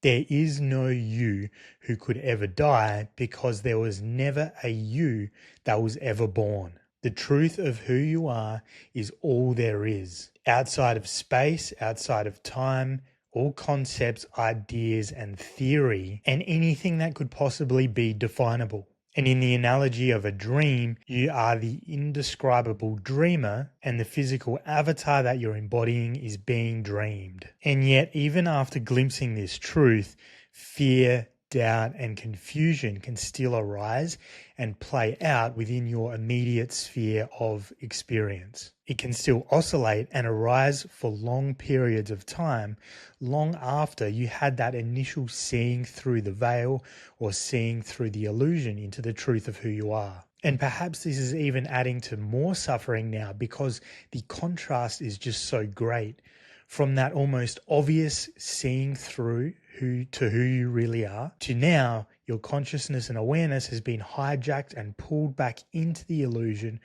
There is no you who could ever die because there was never a you that was ever born. The truth of who you are is all there is. Outside of space, outside of time, all concepts, ideas, and theory, and anything that could possibly be definable. And in the analogy of a dream, you are the indescribable dreamer, and the physical avatar that you're embodying is being dreamed. And yet, even after glimpsing this truth, fear, doubt, and confusion can still arise and play out within your immediate sphere of experience. It can still oscillate and arise for long periods of time, long after you had that initial seeing through the veil or seeing through the illusion into the truth of who you are. And perhaps this is even adding to more suffering now because the contrast is just so great. From that almost obvious seeing through who you really are to now your consciousness and awareness has been hijacked and pulled back into the illusion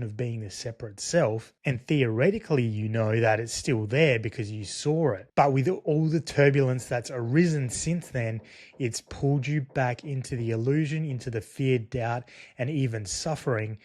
of being the separate self. And theoretically, you know that it's still there because you saw it. But with all the turbulence that's arisen since then, it's pulled you back into the illusion, into the fear, doubt, and even suffering,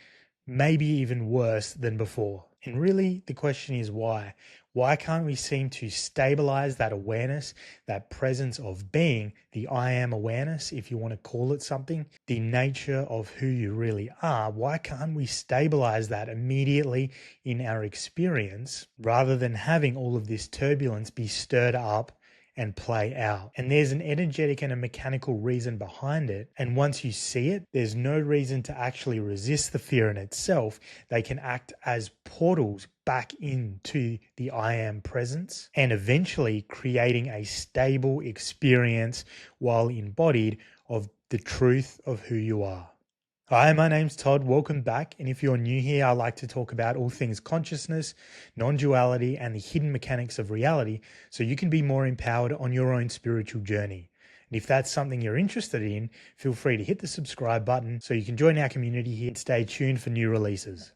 maybe even worse than before. And really, the question is why? Why can't we seem to stabilize that awareness, that presence of being, the I am awareness, if you want to call it something, the nature of who you really are? Why can't we stabilize that immediately in our experience rather than having all of this turbulence be stirred up and play out? And there's an energetic and a mechanical reason behind it. And once you see it, there's no reason to actually resist the fear in itself. They can act as portals back into the I am presence and eventually creating a stable experience while embodied of the truth of who you are. Hi, my name's Todd. Welcome back. And if you're new here, I like to talk about all things consciousness, non-duality, and the hidden mechanics of reality so you can be more empowered on your own spiritual journey. And if that's something you're interested in, feel free to hit the subscribe button so you can join our community here and stay tuned for new releases.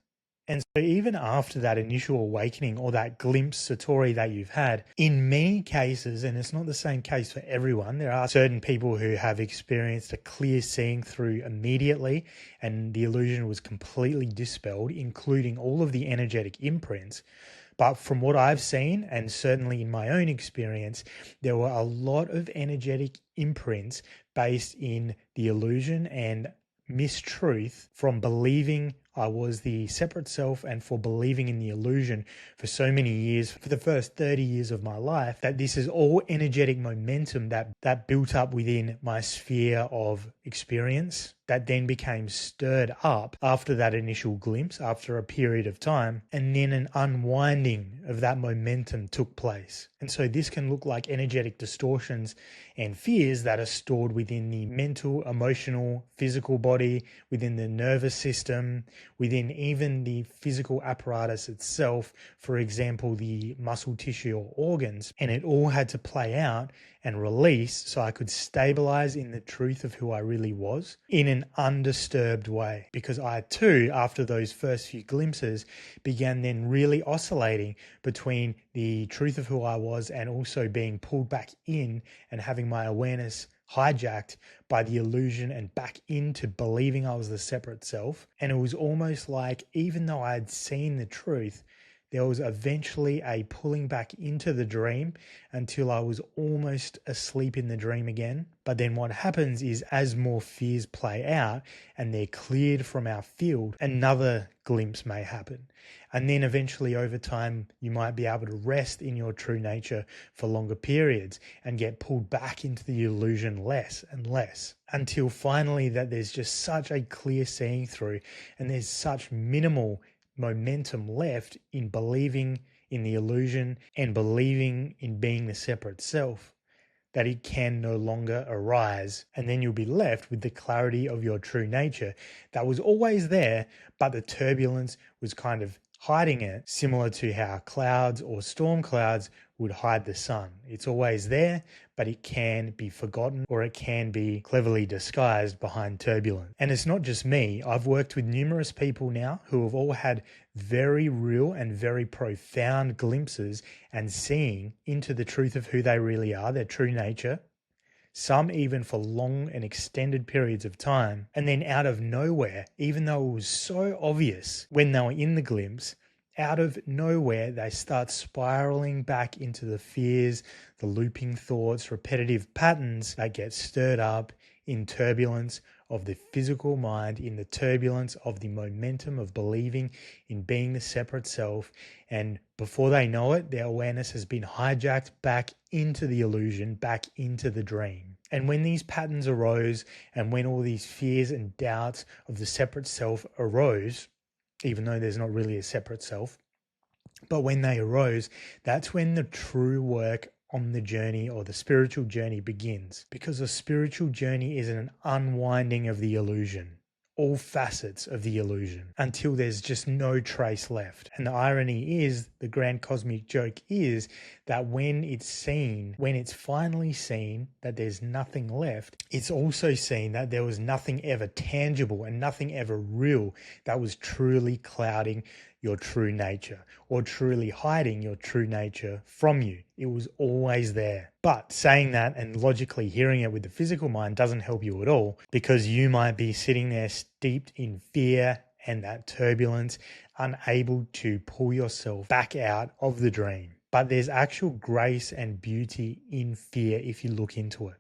And so even after that initial awakening or that glimpse, satori that you've had, in many cases, and it's not the same case for everyone, there are certain people who have experienced a clear seeing through immediately and the illusion was completely dispelled, including all of the energetic imprints. But from what I've seen, and certainly in my own experience, there were a lot of energetic imprints based in the illusion and mistruth from believing I was the separate self and for believing in the illusion for so many years, for the first 30 years of my life, that this is all energetic momentum that built up within my sphere of experience that then became stirred up after that initial glimpse, after a period of time, and then an unwinding of that momentum took place. And so this can look like energetic distortions and fears that are stored within the mental, emotional, physical body, within the nervous system, within even the physical apparatus itself, for example, the muscle tissue or organs. And it all had to play out and release so I could stabilize in the truth of who I really was in an undisturbed way. Because I too, after those first few glimpses, began then really oscillating between the truth of who I was and also being pulled back in and having my awareness hijacked by the illusion and back into believing I was the separate self. And it was almost like, even though I had seen the truth, there was eventually a pulling back into the dream until I was almost asleep in the dream again. But then what happens is, as more fears play out and they're cleared from our field, another glimpse may happen. And then eventually over time, you might be able to rest in your true nature for longer periods and get pulled back into the illusion less and less, until finally that there's just such a clear seeing through and there's such minimal momentum left in believing in the illusion and believing in being the separate self that it can no longer arise. And then you'll be left with the clarity of your true nature that was always there, but the turbulence was kind of hiding it, similar to how clouds or storm clouds would hide the sun. It's always there, but it can be forgotten or it can be cleverly disguised behind turbulence. And it's not just me. I've worked with numerous people now who have all had very real and very profound glimpses and seeing into the truth of who they really are, their true nature. Some even for long and extended periods of time. And then out of nowhere, even though it was so obvious when they were in the glimpse, out of nowhere, they start spiraling back into the fears, the looping thoughts, repetitive patterns that get stirred up in turbulence of the physical mind, in the turbulence of the momentum of believing in being the separate self. And before they know it, their awareness has been hijacked back into the illusion, back into the dream. And when these patterns arose, and when all these fears and doubts of the separate self arose, even though there's not really a separate self, but when they arose, that's when the true work on the journey or the spiritual journey begins. Because a spiritual journey is an unwinding of the illusion, all facets of the illusion, until there's just no trace left. And the irony is, the grand cosmic joke is that when it's seen, when it's finally seen that there's nothing left, it's also seen that there was nothing ever tangible and nothing ever real that was truly clouding your true nature or truly hiding your true nature from you. It was always there. But saying that and logically hearing it with the physical mind doesn't help you at all, because you might be sitting there steeped in fear and that turbulence, unable to pull yourself back out of the dream. But there's actual grace and beauty in fear if you look into it,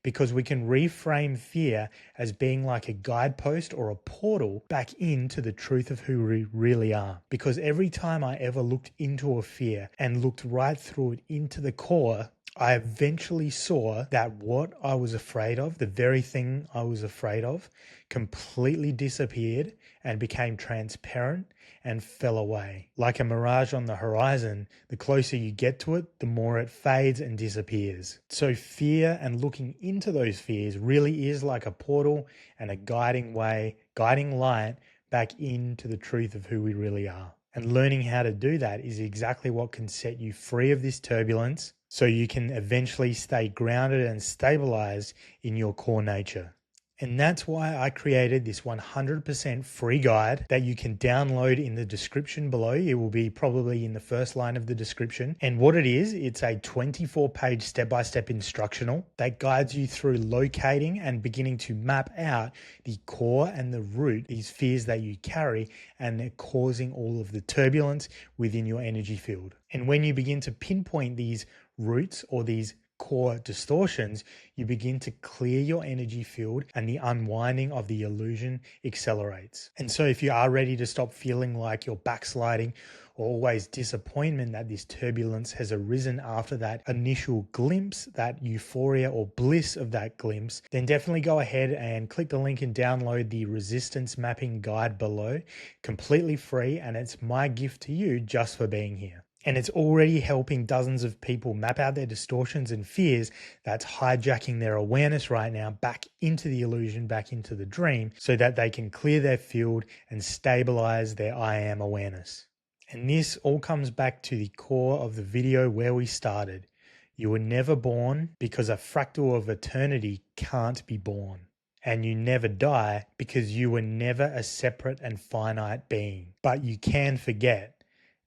because we can reframe fear as being like a guidepost or a portal back into the truth of who we really are. Because every time I ever looked into a fear and looked right through it into the core, I eventually saw that what I was afraid of, the very thing I was afraid of, completely disappeared and became transparent and fell away. Like a mirage on the horizon, the closer you get to it, the more it fades and disappears. So fear and looking into those fears really is like a portal and a guiding way, guiding light back into the truth of who we really are. And learning how to do that is exactly what can set you free of this turbulence, so you can eventually stay grounded and stabilized in your core nature. And that's why I created this 100% free guide that you can download in the description below. It will be probably in the first line of the description. And what it is, it's a 24-page step-by-step instructional that guides you through locating and beginning to map out the core and the root, these fears that you carry, and they're causing all of the turbulence within your energy field. And when you begin to pinpoint these roots or these core distortions, you begin to clear your energy field and the unwinding of the illusion accelerates. And so if you are ready to stop feeling like you're backsliding or always disappointment that this turbulence has arisen after that initial glimpse, that euphoria or bliss of that glimpse, then definitely go ahead and click the link and download the resistance mapping guide below, completely free. And it's my gift to you just for being here. And it's already helping dozens of people map out their distortions and fears that's hijacking their awareness right now back into the illusion, back into the dream, so that they can clear their field and stabilize their I am awareness. And this all comes back to the core of the video where we started. You were never born because a fractal of eternity can't be born. And you never die because you were never a separate and finite being. But you can forget.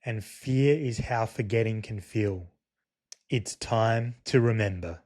And fear is how forgetting can feel. It's time to remember.